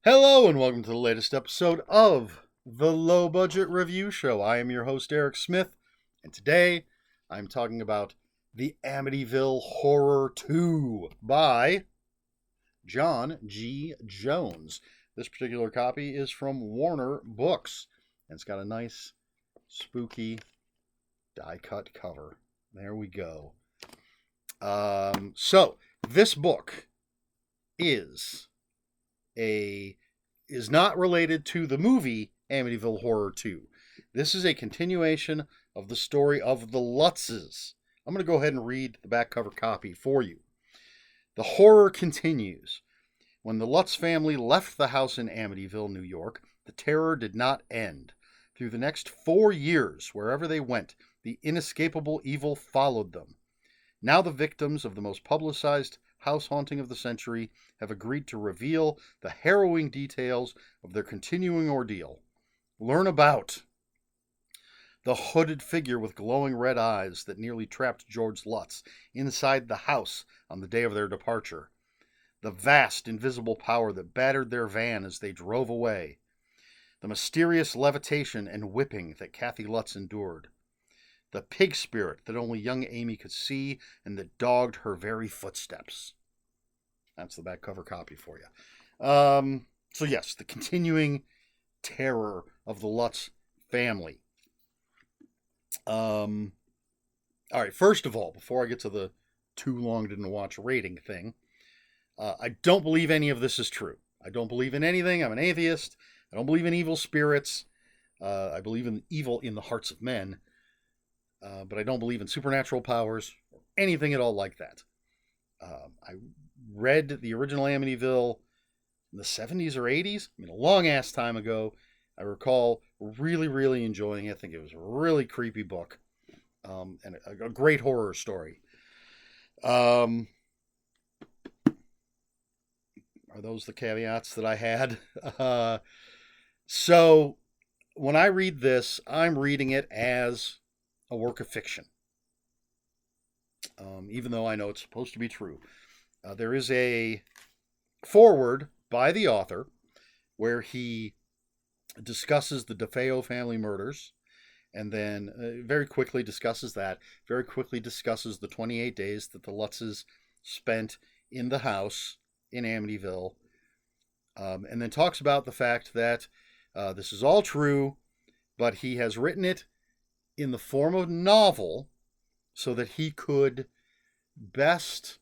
Hello and welcome to the latest episode of the Low Budget Review Show. I am your host, Eric Smith, and today I'm talking about the Amityville Horror II by John G. Jones. This particular copy is from Warner Books, and it's got a nice, spooky, die-cut cover. There we go. So, this book is not related to the movie Amityville Horror 2. This is a continuation of the story of the Lutzes. I'm going to go ahead and read the back cover copy for you. The horror continues. When the Lutz family left the house in Amityville, New York, the terror did not end. Through the next 4 years, wherever they went, the inescapable evil followed them. Now the victims of the most publicized house haunting of the century have agreed to reveal the harrowing details of their continuing ordeal. Learn about the hooded figure with glowing red eyes that nearly trapped George Lutz inside the house on the day of their departure. The vast invisible power that battered their van as they drove away. The mysterious levitation and whipping that Kathy Lutz endured. The pig spirit that only young Amy could see and that dogged her very footsteps. That's the back cover copy for you. So yes, the continuing terror of the Lutz family. All right, first of all, before I get to the too long didn't watch rating thing, I don't believe any of this is true. I don't believe in anything. I'm an atheist. I don't believe in evil spirits. I believe in evil in the hearts of men. But I don't believe in supernatural powers or anything at all like that. I read the original Amityville in the 70s or 80s. I mean, a long-ass time ago. I recall really, really enjoying it. I think it was a really creepy book and a great horror story. Are those the caveats that I had? So when I read this, I'm reading it as a work of fiction, even though I know it's supposed to be true. There is a foreword by the author where he discusses the DeFeo family murders and then very quickly discusses the 28 days that the Lutzes spent in the house in Amityville, and then talks about the fact that this is all true, but he has written it in the form of novel so that he could best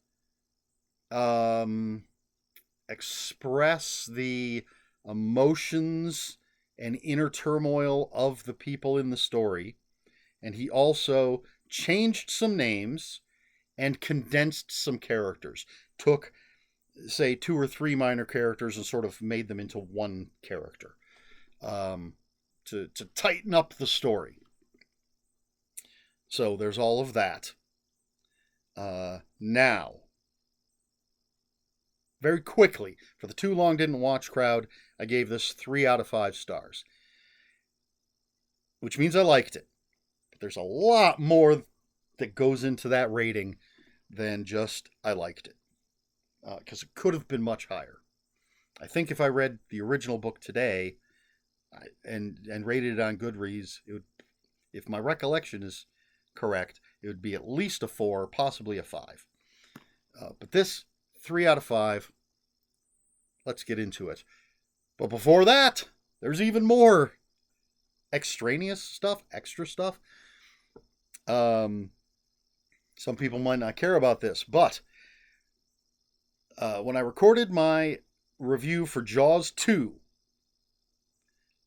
express the emotions and inner turmoil of the people in the story. And he also changed some names and condensed some characters. Took, say, 2 or 3 minor characters and sort of made them into one character to tighten up the story. So there's all of that. Now, very quickly, for the too long didn't watch crowd, I gave this 3 out of 5 stars. Which means I liked it. But there's a lot more that goes into that rating than just I liked it. Because it could have been much higher. I think if I read the original book today and rated it on Goodreads, it would, if my recollection is correct, it would be at least a 4, possibly a 5. But this, 3 out of 5. Let's get into it. But before that, there's even more extraneous stuff, extra stuff. Some people might not care about this, but when I recorded my review for Jaws 2,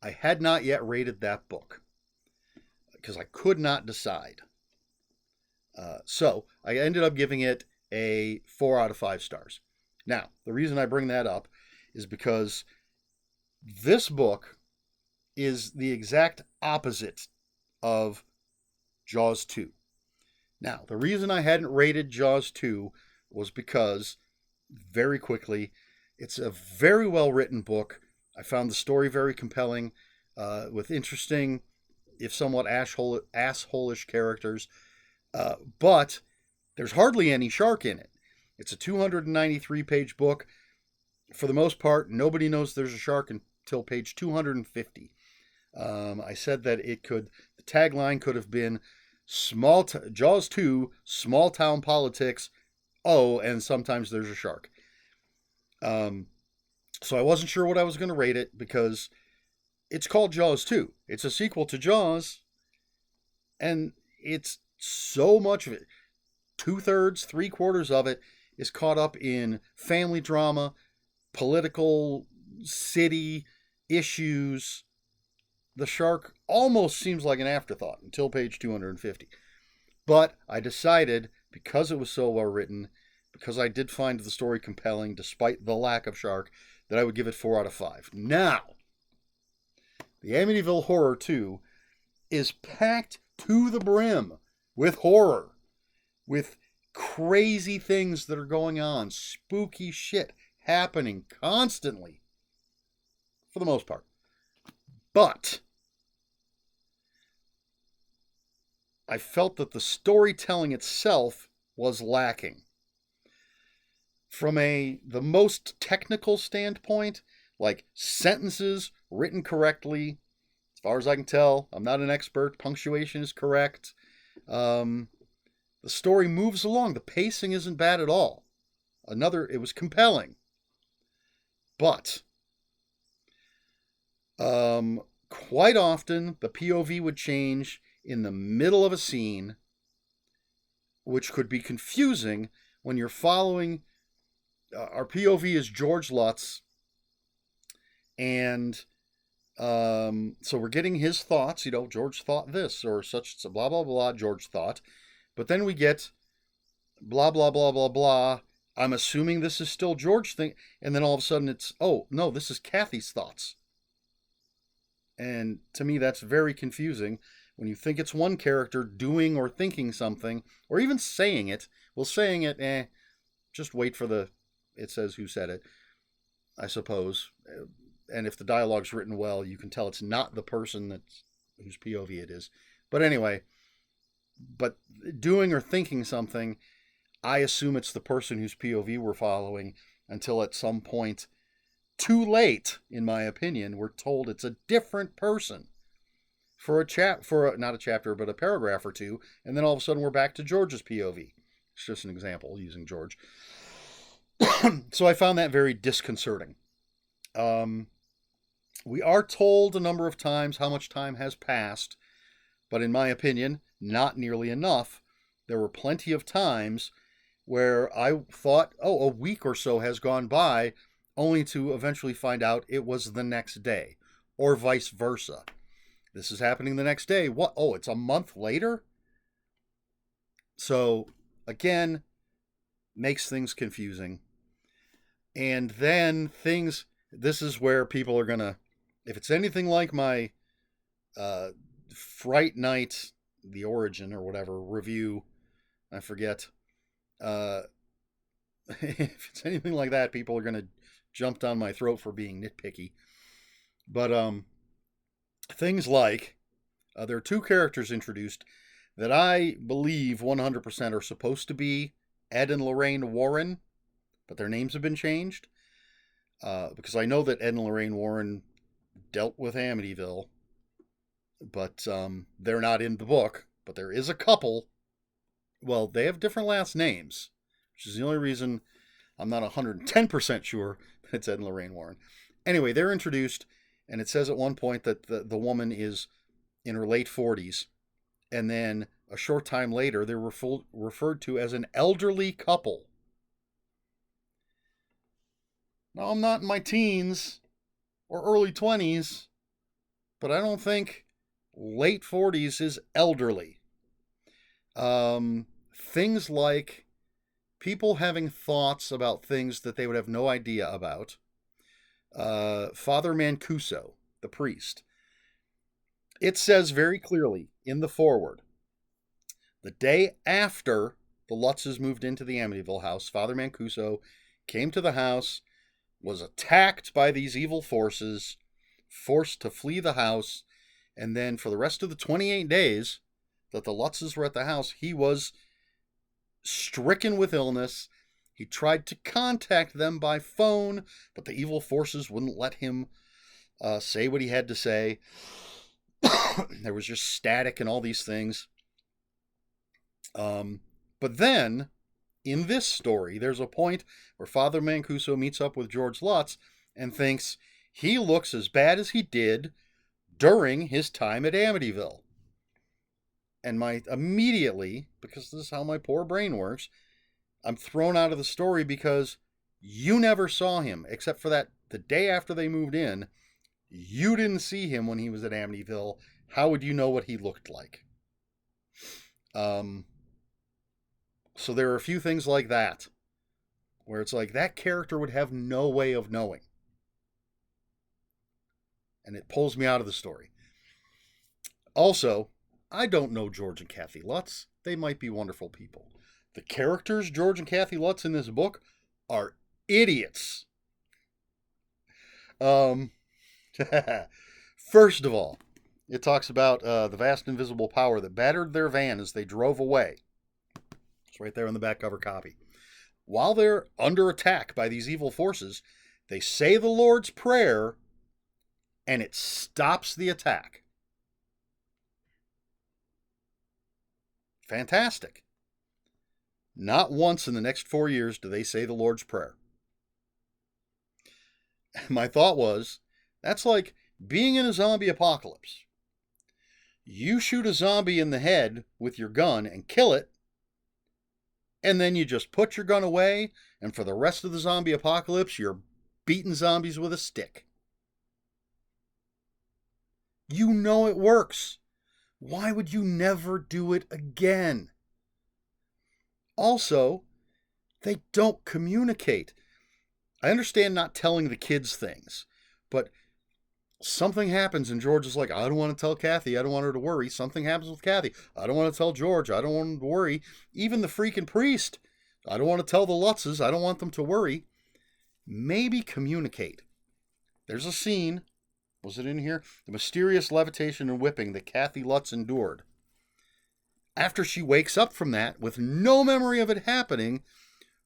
I had not yet rated that book because I could not decide. So I ended up giving it a 4 out of 5 stars. Now, the reason I bring that up is because this book is the exact opposite of Jaws 2. Now, the reason I hadn't rated Jaws 2 was because, very quickly, it's a very well-written book. I found the story very compelling, with interesting, if somewhat asshole-ish characters, but there's hardly any shark in it. It's a 293-page book. For the most part, nobody knows there's a shark until page 250. I said that the tagline could have been Jaws 2, small town politics. Oh, and sometimes there's a shark. So I wasn't sure what I was going to rate it because it's called Jaws 2. It's a sequel to Jaws, and it's so much of it. 2/3, 3/4 of it is caught up in family drama, political, city issues. The shark almost seems like an afterthought until page 250. But I decided, because it was so well written, because I did find the story compelling despite the lack of shark, that I would give it 4 out of 5. Now, the Amityville Horror II is packed to the brim with horror, with crazy things that are going on, spooky shit happening constantly, for the most part. But I felt that the storytelling itself was lacking. From the most technical standpoint, like sentences written correctly, as far as I can tell, I'm not an expert, punctuation is correct. The story moves along. The pacing isn't bad at all. It was compelling. But quite often, the POV would change in the middle of a scene, which could be confusing when you're following. Our POV is George Lutz, and so we're getting his thoughts. George thought this, or such, blah, blah, blah, George thought. But then we get blah, blah, blah, blah, blah. I'm assuming this is still George thing. And then all of a sudden it's, oh, no, this is Kathy's thoughts. And to me, that's very confusing. When you think it's one character doing or thinking something, or even saying it. Well, saying it, just wait for it says who said it, I suppose. And if the dialogue's written well, you can tell it's not the person whose POV it is. But anyway, doing or thinking something, I assume it's the person whose POV we're following until at some point, too late, in my opinion, we're told it's a different person for not a chapter, but a paragraph or two, and then all of a sudden we're back to George's POV. It's just an example using George. So I found that very disconcerting. We are told a number of times how much time has passed, but in my opinion, not nearly enough. There were plenty of times where I thought, a week or so has gone by, only to eventually find out it was the next day, or vice versa. This is happening the next day. What? Oh, it's a month later? So, again, makes things confusing. And then this is where people are going to, if it's anything like my Fright Night, The Origin or whatever, review, I forget. If it's anything like that, people are going to jump down my throat for being nitpicky. But things like, there are 2 characters introduced that I believe 100% are supposed to be Ed and Lorraine Warren, but their names have been changed. Because I know that Ed and Lorraine Warren dealt with Amityville, but they're not in the book. But there is a couple. Well, they have different last names, which is the only reason I'm not 110% sure that it's Ed and Lorraine Warren. Anyway, they're introduced, and it says at one point that the woman is in her late 40s, and then a short time later, they're referred to as an elderly couple. Now, I'm not in my teens or early 20s, but I don't think late 40s is elderly. Things like people having thoughts about things that they would have no idea about. Father Mancuso, the priest. It says very clearly in the foreword, the day after the Lutzes moved into the Amityville house, Father Mancuso came to the house, was attacked by these evil forces, forced to flee the house, and then for the rest of the 28 days that the Lutzes were at the house, he was stricken with illness. He tried to contact them by phone, but the evil forces wouldn't let him say what he had to say. There was just static and all these things. But then, in this story, there's a point where Father Mancuso meets up with George Lutz and thinks he looks as bad as he did during his time at Amityville. And immediately, because this is how my poor brain works, I'm thrown out of the story because you never saw him, except for the day after they moved in. You didn't see him when he was at Amityville. How would you know what he looked like? So there are a few things like that, where it's like that character would have no way of knowing. And it pulls me out of the story. Also, I don't know George and Kathy Lutz. They might be wonderful people. The characters, George and Kathy Lutz, in this book are idiots. First of all, it talks about the vast invisible power that battered their van as they drove away. It's right there on the back cover copy. While they're under attack by these evil forces, they say the Lord's Prayer, and it stops the attack. Fantastic. Not once in the next 4 years do they say the Lord's Prayer. My thought was, that's like being in a zombie apocalypse. You shoot a zombie in the head with your gun and kill it, and then you just put your gun away, and for the rest of the zombie apocalypse, you're beating zombies with a stick. You know it works. Why would you never do it again? Also, they don't communicate. I understand not telling the kids things, but something happens and George is like, I don't want to tell Kathy. I don't want her to worry. Something happens with Kathy. I don't want to tell George. I don't want him to worry. Even the freaking priest. I don't want to tell the Lutzes. I don't want them to worry. Maybe communicate. There's a scene. Was it in here? The mysterious levitation and whipping that Kathy Lutz endured. After she wakes up from that with no memory of it happening,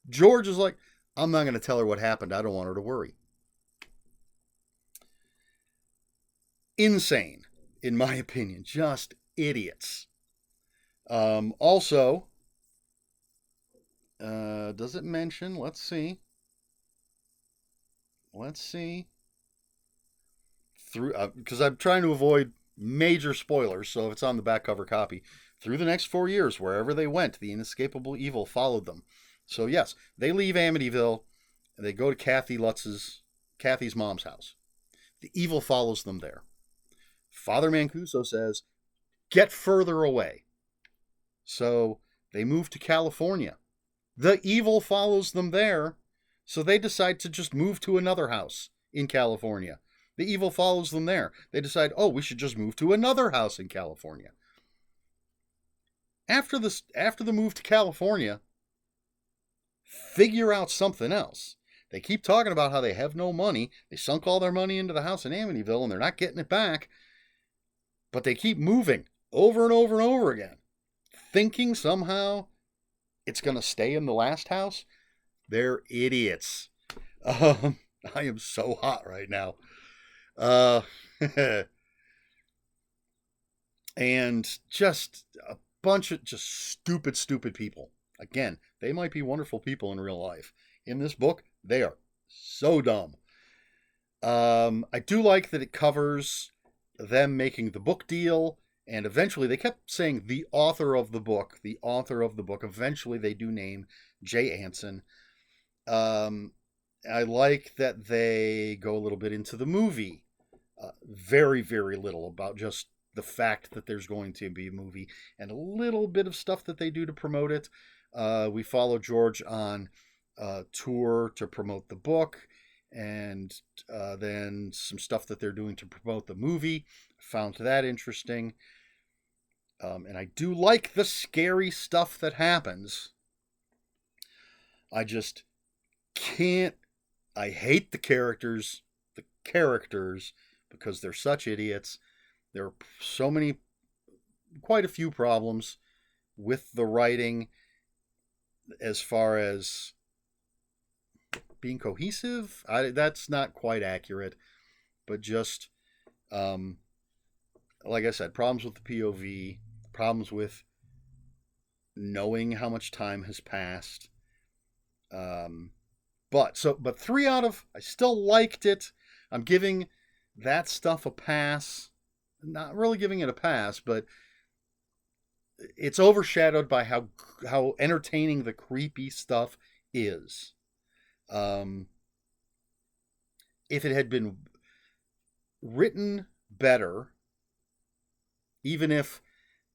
George is like, I'm not going to tell her what happened. I don't want her to worry. Insane, in my opinion. Just idiots. Also, does it mention? Let's see. Because I'm trying to avoid major spoilers, so if it's on the back cover copy, through the next 4 years, wherever they went, the inescapable evil followed them. So yes, they leave Amityville, and they go to Kathy's mom's house. The evil follows them there. Father Mancuso says, get further away. So they move to California. The evil follows them there, so they decide to just move to another house in California. The evil follows them there. They decide, we should just move to another house in California. After the move to California, figure out something else. They keep talking about how they have no money. They sunk all their money into the house in Amityville, and they're not getting it back. But they keep moving over and over and over again, thinking somehow it's going to stay in the last house. They're idiots. I am so hot right now. And just a bunch of just stupid people. Again, they might be wonderful people in real life. In this book, they are so dumb. I do like that it covers them making the book deal, and eventually they kept saying the author of the book. Eventually they do name Jay Anson. I like that they go a little bit into the movie. Very, very little about just the fact that there's going to be a movie, and a little bit of stuff that they do to promote it. We follow George on a tour to promote the book, and then some stuff that they're doing to promote the movie. Found that interesting. And I do like the scary stuff that happens. I just can't. I hate the characters because they're such idiots. There are quite a few problems with the writing as far as being cohesive. That's not quite accurate, but just like I said, problems with the POV, problems with knowing how much time has passed. But 3 out of, I still liked it. I'm giving that stuff a pass. Not really giving it a pass, but it's overshadowed by how entertaining the creepy stuff is. If it had been written better, even if,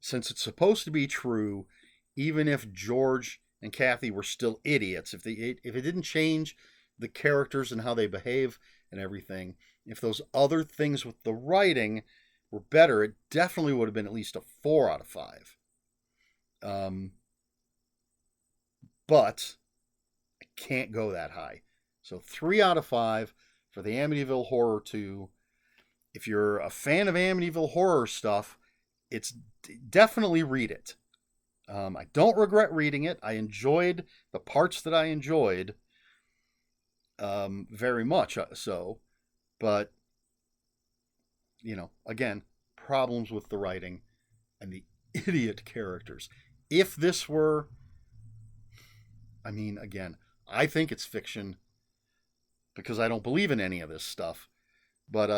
since it's supposed to be true, even if George and Kathy were still idiots, if it didn't change the characters and how they behave and everything, if those other things with the writing were better, it definitely would have been at least a 4 out of 5. But I can't go that high. So 3 out of 5 for the Amityville Horror 2. If you're a fan of Amityville Horror stuff, it's definitely read it. I don't regret reading it. I enjoyed the parts that I enjoyed very much so. But, again, problems with the writing and the idiot characters. If this were, again, I think it's fiction because I don't believe in any of this stuff. But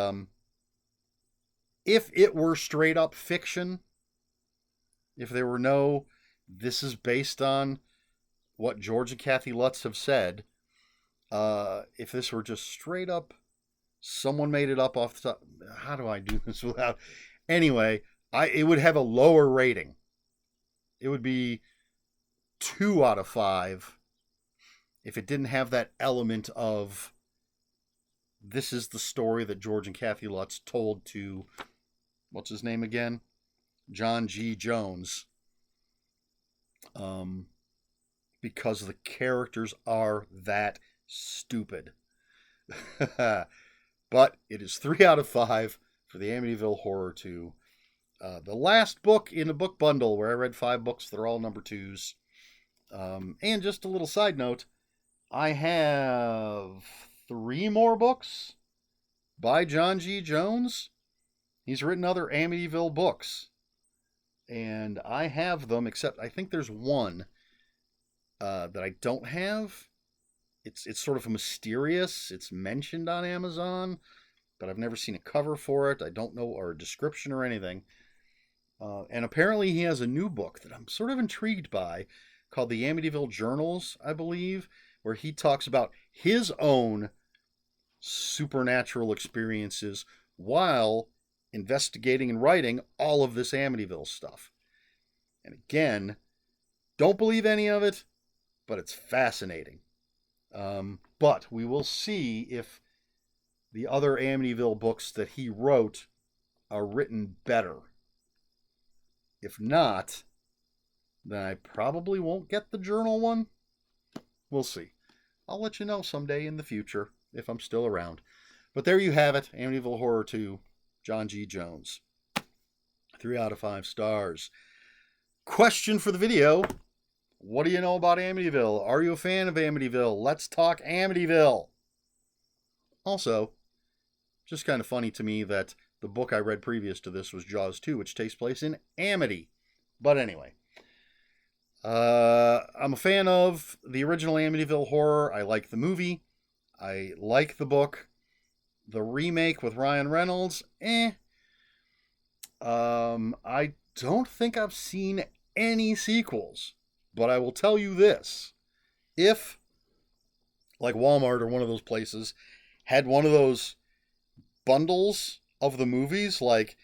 if it were straight up fiction, if there were no, this is based on what George and Kathy Lutz have said, if this were just straight up, someone made it up off the top. How do I do this without? Anyway, it would have a lower rating. It would be 2 out of 5 if it didn't have that element of, this is the story that George and Kathy Lutz told to, what's his name again? John G. Jones. Because the characters are that stupid. But it is 3 out of 5 for the Amityville Horror 2. The last book in a book bundle where I read 5 books. They're all number 2s. And just a little side note, I have 3 more books by John G. Jones. He's written other Amityville books. And I have them, except I think there's one that I don't have. It's sort of mysterious. It's mentioned on Amazon, but I've never seen a cover for it. I don't know, or a description or anything. And apparently he has a new book that I'm sort of intrigued by called the Amityville Journals, I believe, where he talks about his own supernatural experiences while investigating and writing all of this Amityville stuff. And again, don't believe any of it, but it's fascinating. But we will see if the other Amityville books that he wrote are written better. If not, then I probably won't get the journal one. We'll see. I'll let you know someday in the future if I'm still around. But there you have it, Amityville Horror 2, John G. Jones. 3 out of 5 stars. Question for the video. What do you know about Amityville? Are you a fan of Amityville? Let's talk Amityville. Also, just kind of funny to me that the book I read previous to this was Jaws 2, which takes place in Amity. But anyway, I'm a fan of the original Amityville Horror. I like the movie. I like the book. The remake with Ryan Reynolds, I don't think I've seen any sequels. But I will tell you this. If, like Walmart or one of those places, had one of those bundles of the movies, like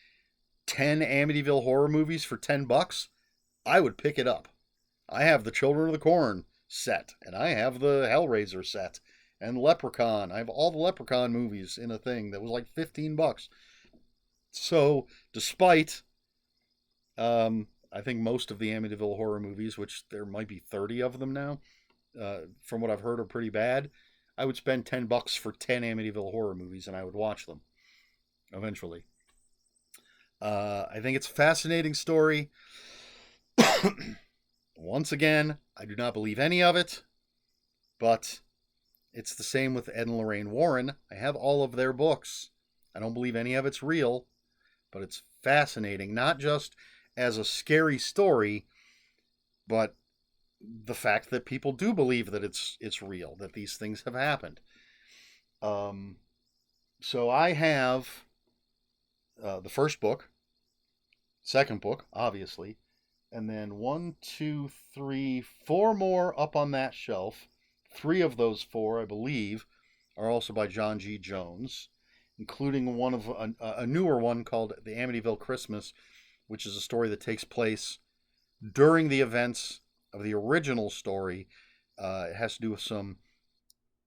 10 Amityville Horror movies for $10, I would pick it up. I have the Children of the Corn set, and I have the Hellraiser set, and Leprechaun. I have all the Leprechaun movies in a thing that was like $15. So, despite, I think most of the Amityville Horror movies, which there might be 30 of them now, from what I've heard are pretty bad, I would spend $10 for 10 Amityville Horror movies, and I would watch them eventually. I think it's a fascinating story. Once again, I do not believe any of it, but It's the same with Ed and Lorraine Warren. I have all of their books. I don't believe any of it's real, but it's fascinating, not just as a scary story, but the fact that people do believe that it's real, that these things have happened. Um, so I have the first book, second book, obviously, and then one, two, three, four more up on that shelf. Three of those four, I believe, are also by John G. Jones, including one of a newer one called The Amityville Christmas, which is a story that takes place during the events of the original story. It has to do with some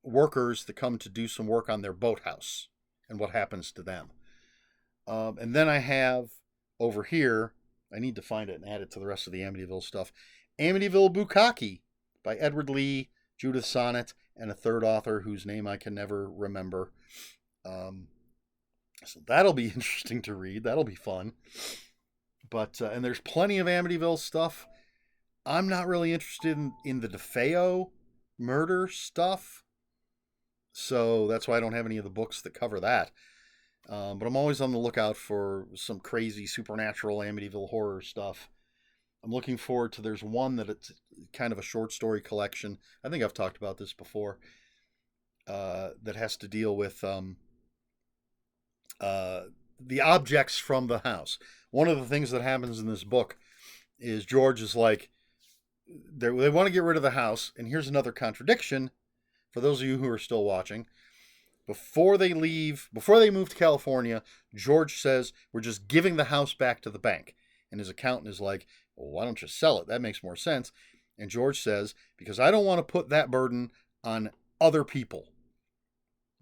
workers that come to do some work on their boathouse and what happens to them. And then I have over here, I need to find it and add it to the rest of the Amityville stuff, Amityville Bukkake by Edward Lee, Judith Sonnet, and a third author whose name I can never remember. So that'll be interesting to read. That'll be fun. But and there's plenty of Amityville stuff. I'm not really interested in the DeFeo murder stuff. So that's why I don't have any of the books that cover that. But I'm always on the lookout for some crazy supernatural Amityville horror stuff. I'm looking forward to, there's one that it's kind of a short story collection. I think I've talked about this before. That has to deal with the objects from the house. One of the things that happens in this book is George is like, they want to get rid of the house. And here's another contradiction for those of you who are still watching. Before they move to California, George says, we're just giving the house back to the bank. And his accountant is like, well, why don't you sell it? That makes more sense. And George says, because I don't want to put that burden on other people.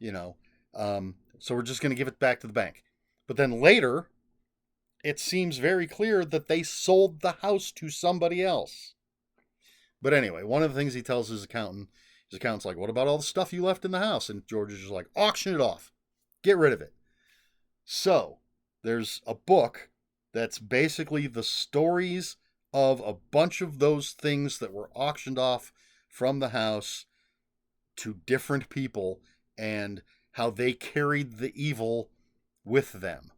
So we're just going to give it back to the bank. But then later, it seems very clear that they sold the house to somebody else. But anyway, one of the things he tells his accountant's like, what about all the stuff you left in the house? And George is just like, auction it off. Get rid of it. So there's a book that's basically the stories of a bunch of those things that were auctioned off from the house to different people and how they carried the evil with them.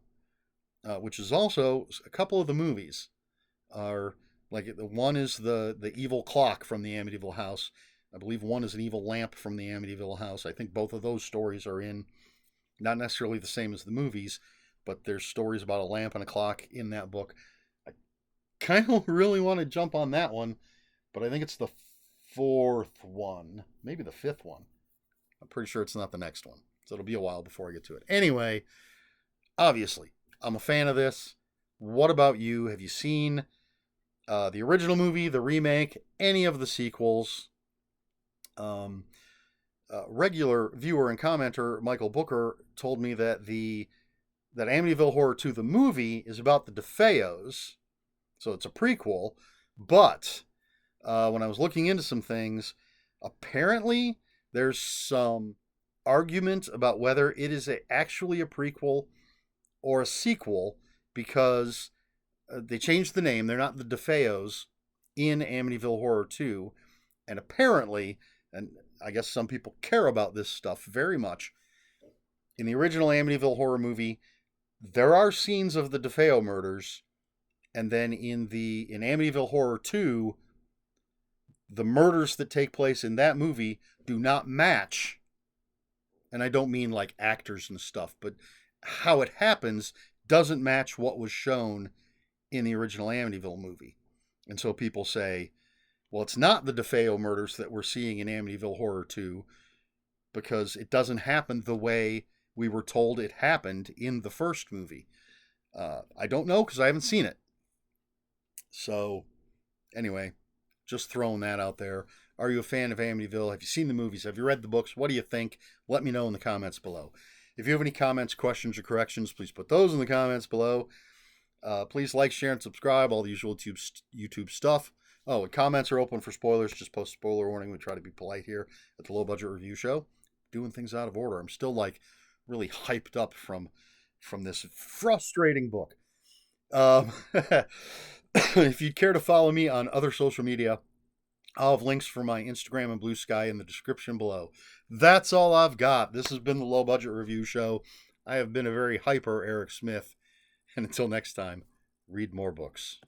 Which is also a couple of the movies are like, the one is the evil clock from the Amityville house. I believe one is an evil lamp from the Amityville house. I think both of those stories are in, not necessarily the same as the movies, but there's stories about a lamp and a clock in that book. I kind of really want to jump on that one, but I think it's the fourth one, maybe the fifth one. I'm pretty sure it's not the next one, so it'll be a while before I get to it. Anyway, obviously, I'm a fan of this. What about you? Have you seen the original movie, the remake, any of the sequels? Regular viewer and commenter Michael Booker told me that that Amityville Horror II, the movie, is about the DeFeos, so it's a prequel. But when I was looking into some things, apparently there's some argument about whether it is actually a prequel or a sequel, because they changed the name. They're not the DeFeos in Amityville Horror 2. And apparently, and I guess some people care about this stuff very much, in the original Amityville Horror movie, there are scenes of the DeFeo murders. And then in Amityville Horror 2, the murders that take place in that movie do not match. And I don't mean like actors and stuff, but how it happens doesn't match what was shown in the original Amityville movie. And so people say, well, it's not the DeFeo murders that we're seeing in Amityville Horror 2 because it doesn't happen the way we were told it happened in the first movie. I don't know because I haven't seen it. So anyway, just throwing that out there. Are you a fan of Amityville? Have you seen the movies? Have you read the books? What do you think? Let me know in the comments below. If you have any comments, questions, or corrections, please put those in the comments below. Please like, share, and subscribe. All the usual YouTube stuff. Oh, and comments are open for spoilers. Just post spoiler warning. We try to be polite here at the Low Budget Review Show. Doing things out of order. I'm still like really hyped up from this frustrating book. If you'd care to follow me on other social media, I'll have links for my Instagram and Bluesky in the description below. That's all I've got. This has been the Low Budget Review Show. I have been a very hyper Eric Smith. And until next time, read more books.